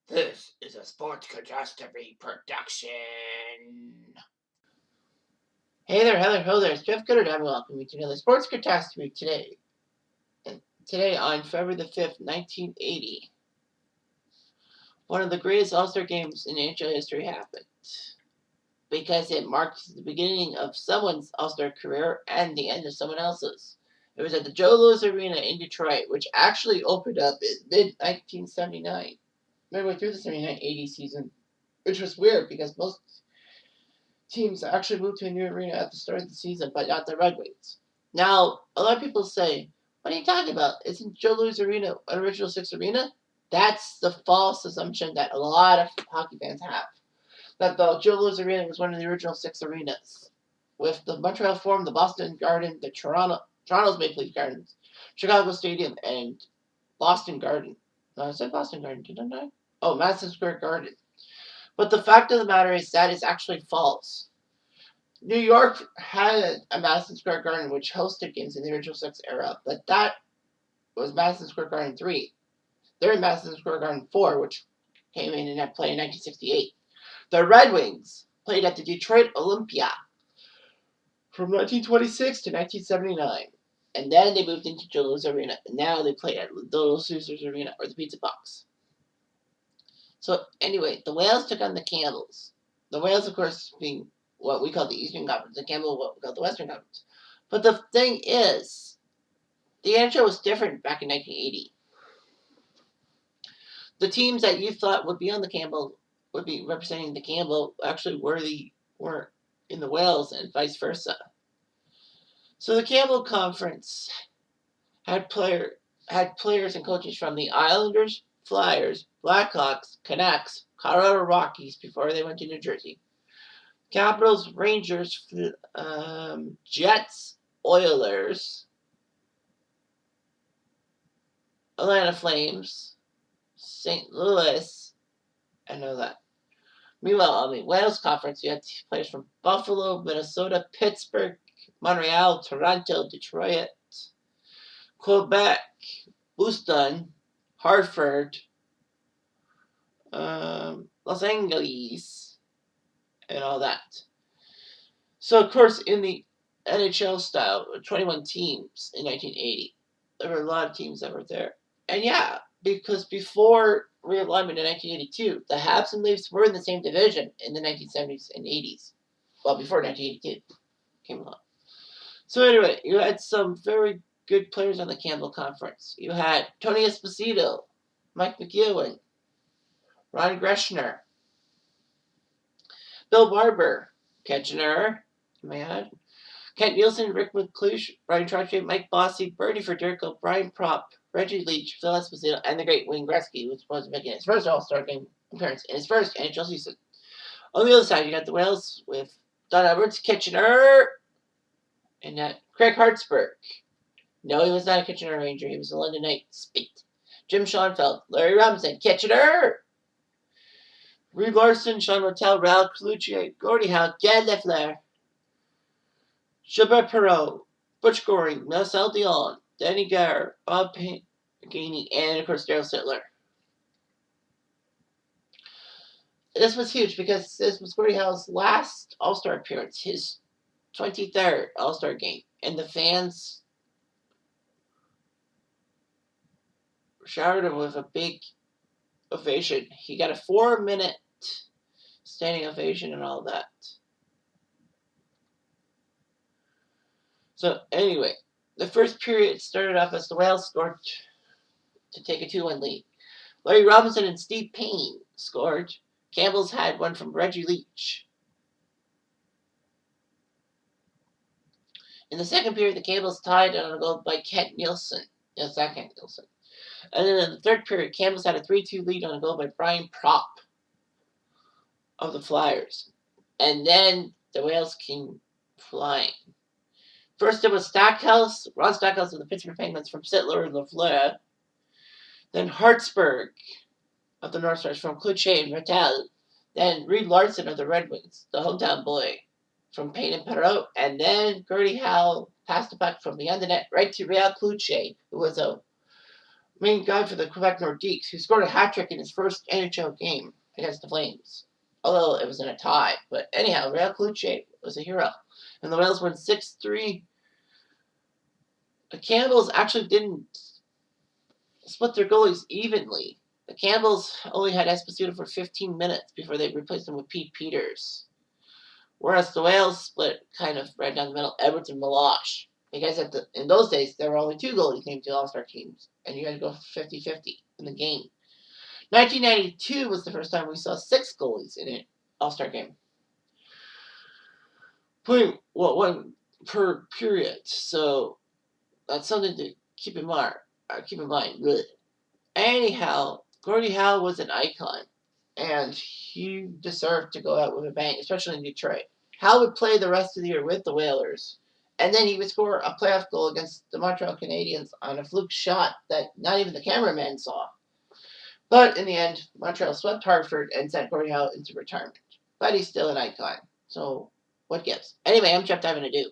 This is a Sports Catastrophe production. Hey there, hello there. It's Jeff Gooder, and welcome to another Sports Catastrophe today. And today on February the 5th, 1980, one of the greatest All-Star games in NHL history happened. Because it marked the beginning of someone's All-Star career and the end of someone else's. It was at the Joe Louis Arena in Detroit, which actually opened up in mid-1979. Midway through the 79-80 season, which was weird because most teams actually moved to a new arena at the start of the season, but not the Red Wings. Now, a lot of people say, what are you talking about? Isn't Joe Louis Arena an original six arena? That's the false assumption that a lot of hockey fans have. That the Joe Louis Arena was one of the original six arenas. With the Montreal Forum, the Boston Garden, the Toronto's Maple Leaf Gardens, Chicago Stadium, and Boston Garden. No, I said Boston Garden, didn't I? Oh, Madison Square Garden. But the fact of the matter is that is actually false. New York had a Madison Square Garden which hosted games in the original six era, but that was Madison Square Garden 3. They're in Madison Square Garden 4, which came in and had played in 1968. The Red Wings played at the Detroit Olympia from 1926 to 1979. And then they moved into Joe Louis Arena, and now they play at Little Caesars Arena, or the Pizza Box. So anyway, the Whales took on the Campbells. The Whales, of course, being what we call the Eastern Conference, the Campbell what we call the Western Conference. But the thing is, the NHL was different back in 1980. The teams that you thought would be on the Campbell, would be representing the Campbell, actually were in the Whales and vice versa. So the Campbell Conference had players and coaches from the Islanders, Flyers, Blackhawks, Canucks, Colorado Rockies before they went to New Jersey, Capitals, Rangers, Jets, Oilers, Atlanta Flames, St. Louis, and all that. Meanwhile, on the Wales Conference, you had players from Buffalo, Minnesota, Pittsburgh, Montreal, Toronto, Detroit, Quebec, Boston, Hartford, Los Angeles, and all that. So, of course, in the NHL style, 21 teams in 1980, there were a lot of teams that were there. And yeah, because before realignment in 1982, the Habs and Leafs were in the same division in the 1970s and 80s. Well, before 1982 came along. So anyway, you had some very good players on the Campbell Conference. You had Tony Esposito, Mike McEwen, Ron Greschner, Bill Barber, Kitchener, man, Kent Nielsen, Rick McClush, Ryan Trottier, Mike Bossy, Bernie Federico, Brian Propp, Reggie Leach, Phil Esposito, and the great Wayne Gretzky, which was making his first All-Star game appearance in his first NHL season. On the other side, you got the Whales with Don Edwards, Kitchener, and Craig Hartsburg. No, he was not a Kitchener Ranger. He was a London Knight. Spit. Jim Schoenfeld, Larry Robinson, Kitchener. Reed Larson, Sean Martel, Raul Cloutier, Gordie Howe, Gad Leffler, Gilbert Perreault, Butch Goring, Marcel Dion, Danny Garr, Bob Gainey, and of course Daryl Sittler. This was huge because this was Gordie Howe's last All-Star appearance, his 23rd All-Star game, and the fans showered him with a big ovation. He got a 4-minute standing ovation and all that. So anyway, the first period started off as the Whales scored to take a 2-1 lead. Larry Robinson and Steve Payne scored. Campbell's had one from Reggie Leach. In the second period, the Campbells tied on a goal by Kent Nielsen. Yes, that Kent Nielsen. And then in the third period, Campbell's had a 3-2 lead on a goal by Brian Propp of the Flyers. And then the Whales came flying. First it was Stackhouse, Ron Stackhouse of the Pittsburgh Penguins from Sittler and Lafleur. Then Hartsburg of the North Stars from Cloutier and Martel. Then Reed Larson of the Red Wings, the hometown boy from Payne and Perreault. And then Gordie Howe passed the puck from beyond the net right to Raul Cloutier, who was a main guy for the Quebec Nordiques, who scored a hat trick in his first NHL game against the Flames. Although it was in a tie. But anyhow, Real Cloutier was a hero. And the Whales won 6-3. The Campbells actually didn't split their goalies evenly. The Campbells only had Esposito for 15 minutes before they replaced him with Pete Peters. Whereas the Whales split kind of right down the middle, Edwards and Meloche. Because in those days, there were only 2 goalies named to All-Star teams, and you had to go 50-50 in the game. 1992 was the first time we saw 6 goalies in an All-Star game. Putting one per period, so that's something to keep in mind. Anyhow, Gordie Howe was an icon, and he deserved to go out with a bang, especially in Detroit. Howe would play the rest of the year with the Whalers, and then he would score a playoff goal against the Montreal Canadiens on a fluke shot that not even the cameraman saw. But in the end, Montreal swept Hartford and sent Gordie Howe into retirement. But he's still an icon, so what gives? Anyway, I'm Jeff Diving Ado.